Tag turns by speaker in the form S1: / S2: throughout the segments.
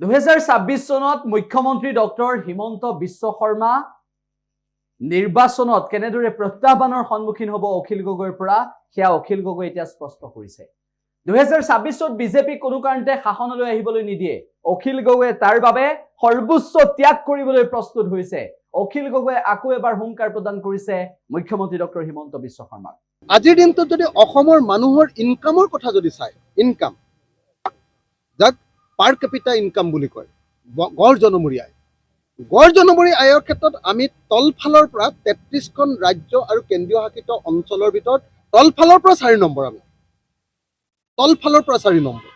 S1: 2026 চনত মুখ্যমন্ত্ৰী ডক্টৰ হিমন্ত বিশ্ব শৰ্মা নিৰ্বাচনত কেনেদৰে প্ৰত্যাহ্বানৰ সন্মুখীন হ'ব অখিল গগৈৰ পৰা সেয়া অখিল গগৈ এতিয়া স্পষ্ট কৰিছে। 2026 বিজেপি কোনো কাৰণতে শাসনলৈ আহিবলৈ নিদিয়ে। অখিল গগৈ তাৰ বাবে সৰ্বোচ্চ ত্যাগ কৰিবলৈ প্ৰস্তুত হৈছে। অখিল গগৈ আকৌ এবাৰ হুংকাৰ প্ৰদান কৰিছে মুখ্যমন্ত্ৰী ডক্টৰ হিমন্ত বিশ্ব শৰ্মাক।
S2: আজিৰ দিনটোত যদি অসমৰ মানুহৰ ইনকামৰ কথা যদি চাই, ইনকাম যাক পাৰ কেপিটা ইনকাম বুলি কয়, গড় জনমূৰি আয়, গড় জনমূৰি আয়ৰ ক্ষেত্ৰত আমি তলফালৰ পৰা 33খন ৰাজ্য আৰু কেন্দ্ৰীয় শাসিত অঞ্চলৰ ভিতৰত তলফালৰ পৰা 4 নম্বৰ, আমি তলফালৰ পৰা 4 নম্বৰ।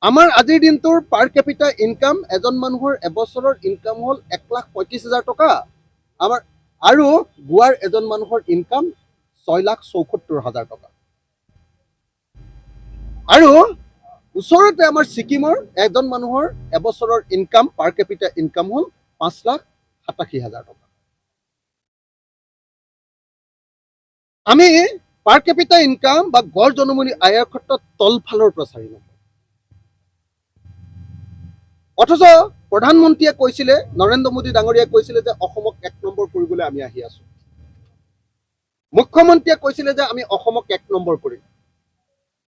S2: আমাৰ আজিৰ দিনটোৰ পাৰ কেপিটা ইনকাম এজন মানুহৰ এবছৰৰ ইনকাম হ'ল 1,35,000 টকা। আমাৰ আৰু গোৱাৰ এজন মানুহৰ ইনকাম 6,74,000 টকা। আৰু ওচৰতে আমাৰ ছিকিমৰ এজন মানুহৰ এবছৰৰ ইনকাম পাৰ কেপিটা ইনকাম হ'ল 5,87,000 টকা। আমি পাৰ কেপিটা ইনকাম বা গড় জনমূৰি আয়ৰ ক্ষেত্ৰত তলফালৰ পৰা 4 নম্বৰ। অথচ প্ৰধানমন্ত্ৰীয়ে কৈছিলে, নৰেন্দ্ৰ মোদী ডাঙৰীয়াই কৈছিলে যে অসমক 1 নম্বৰ কৰিবলৈ আমি আহি আছো। মুখ্যমন্ত্ৰীয়ে কৈছিলে যে আমি অসমক 1 নম্বৰ কৰিম।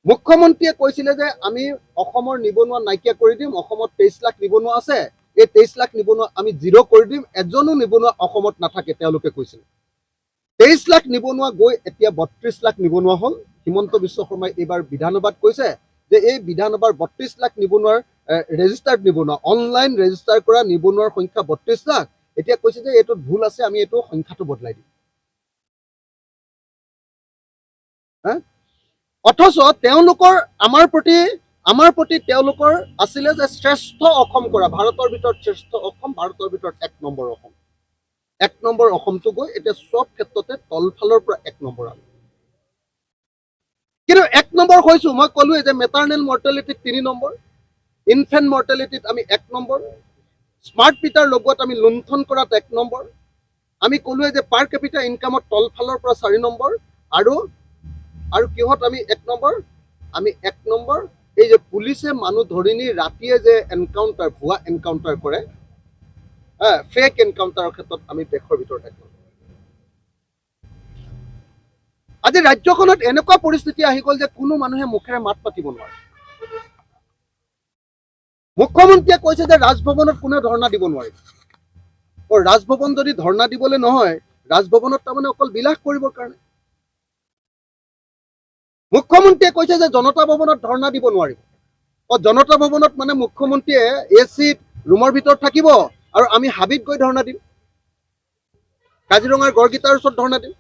S2: মুখ্যমন্ত্ৰীয়ে কৈছিলে যে আমি অসমৰ নিবনুৱা নাইকিয়া কৰি দিম। অসমত 23 লাখ নিবনুৱা আছে, এই 23 লাখ নিবনুৱা আমি 0 কৰি দিম, এজনো নিবনুৱা অসমত নাথাকে, তেওঁলোকে কৈছিল। 23 লাখ নিবনুৱা গৈ এতিয়া 32 লাখ নিবনুৱা হ'ল। হিমন্ত বিশ্ব শৰ্মাই এইবাৰ বিধানসভাত কৈছে যে এই বিধানসভাৰ 32 লাখ নিবনুৱাৰ ৰেজিষ্টাৰ্ড নিবনুৱা, অনলাইন ৰেজিষ্টাৰ কৰা নিবনুৱাৰ সংখ্যা 32 লাখ। এতিয়া কৈছে যে এইটো ভুল আছে, আমি এইটো সংখ্যাটো বদলাই দিম। অথচ তেওঁলোকৰ আমাৰ প্ৰতি তেওঁলোকৰ আছিলে যে শ্ৰেষ্ঠ অসম কৰা, ভাৰতৰ ভিতৰত শ্ৰেষ্ঠ অসম, ভাৰতৰ ভিতৰত 1 নম্বৰ অসম। 1 নম্বৰ অসমটো গৈ এতিয়া চব ক্ষেত্ৰতে তলফালৰ পৰা 1 নম্বৰ আনে। কিন্তু 1 নম্বৰ হৈছো, মই ক'লোৱে যে মেটাৰনেল মৰ্টেলিটিত 3 নম্বৰ, ইনফেণ্ট মৰ্টেলিটিত আমি 1 নম্বৰ, স্মাৰ্ট মিটাৰ লগোৱাত আমি লুণ্ঠন কৰাত 1 নম্বৰ, আমি ক'লোৱে যে পাৰ কেপিটা ইনকামত তলফালৰ পৰা 4 নম্বৰ, আৰু কিহত আমি 1 নম্বৰ, আমি 1 নম্বৰ এই যে পুলিচে মানুহ ধৰি নি ৰাতিয়ে যে এনকাউণ্টাৰ, ভুৱা এনকাউণ্টাৰ কৰে, ফেক এনকাউণ্টাৰৰ ক্ষেত্ৰত আমি দেশৰ ভিতৰত 1 নম্বৰ। আজি ৰাজ্যখনত এনেকুৱা পৰিস্থিতি আহি গ'ল যে কোনো মানুহে মুখেৰে মাত পাতিব নোৱাৰে। মুখ্যমন্ত্ৰীয়ে কৈছে যে ৰাজভৱনত কোনেও ধৰ্ণা দিব নোৱাৰিব। ৰাজভৱন যদি ধৰ্ণা দিবলৈ নহয়, ৰাজভৱনত তাৰমানে অকল বিলাস কৰিবৰ কাৰণে। মুখ্যমন্ত্ৰীয়ে কৈছে যে জনতা ভৱনত ধৰ্ণা দিব নোৱাৰিব। জনতা ভৱনত মানে মুখ্যমন্ত্ৰীয়ে AC ৰুমৰ ভিতৰত থাকিব আৰু আমি হাবিত গৈ ধৰ্ণা দিম, কাজিৰঙাৰ গড়গিটাৰ ওচৰত ধৰ্ণা দিম।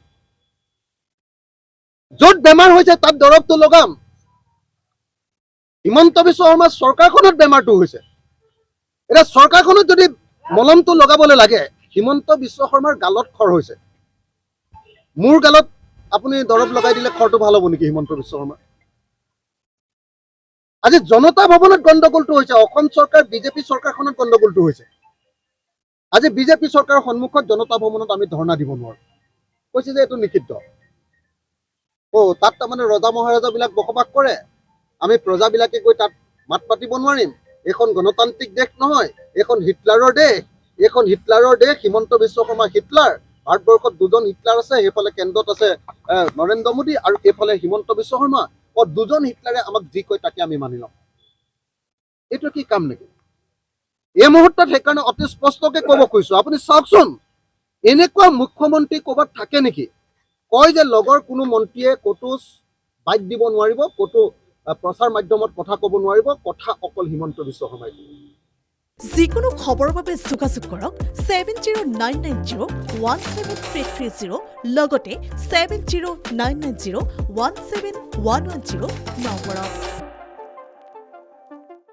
S2: য'ত বেমাৰ হৈছে তাত দৰৱটো লগাম। হিমন্ত বিশ্ব শৰ্মাৰ চৰকাৰখনত বেমাৰটো হৈছে, এতিয়া চৰকাৰখনত যদি মলমটো লগাবলৈ লাগে, হিমন্ত বিশ্ব শৰ্মাৰ গালত খৰ হৈছে। মোৰ গালত আপুনি দৰৱ লগাই দিলে খৰটো ভাল হ'ব নেকি হিমন্ত বিশ্ব শৰ্মা? আজি জনতা ভৱনত গণ্ডগোলটো হৈছে, অসম চৰকাৰ বিজেপি চৰকাৰখনত গণ্ডগোলটো হৈছে। আজি বিজেপি চৰকাৰৰ সন্মুখত জনতা ভৱনত আমি ধৰ্ণা দিব নোৱাৰো, কৈছে যে এইটো নিষিদ্ধ। তাত তাৰমানে ৰজা মহাৰজাবিলাক বসবাস কৰে, আমি প্ৰজাবিলাকে গৈ তাত মাত পাতিব নোৱাৰিম। এইখন গণতান্ত্ৰিক দেশ নহয়, এইখন হিটলাৰৰ দেশ। এইখন হিটলাৰৰ দেশ। হিমন্ত বিশ্ব শৰ্মা হিটলাৰ। ভাৰতবৰ্ষত 2জন হিটলাৰ আছে, সেইফালে কেন্দ্ৰত আছে নৰেন্দ্ৰ মোদী আৰু এইফালে হিমন্ত বিশ্ব শৰ্মা। 2জন হিটলাৰে আমাক যি কয় তাকে আমি মানি লম। এইটো কি কাম নেকি? এই মুহূৰ্তত সেইকাৰণে অতি স্পষ্টকে ক'ব খুজিছো, আপুনি চাওকচোন, এনেকুৱা মুখ্যমন্ত্ৰী ক'ৰবাত থাকে নেকি? কয় যে লগৰ কোনো মন্ত্ৰীয়ে ক'তো বাইট দিব নোৱাৰিব, ক'তো প্ৰচাৰ মাধ্যমত কথা ক'ব নোৱাৰিব, কথা অকল হিমন্ত বিশ্ব শৰ্মাই ক'ব।
S3: যিকোনো খবৰৰ বাবে যোগাযোগ কৰক 7099017330 লগতে 7099017110 নম্বৰত।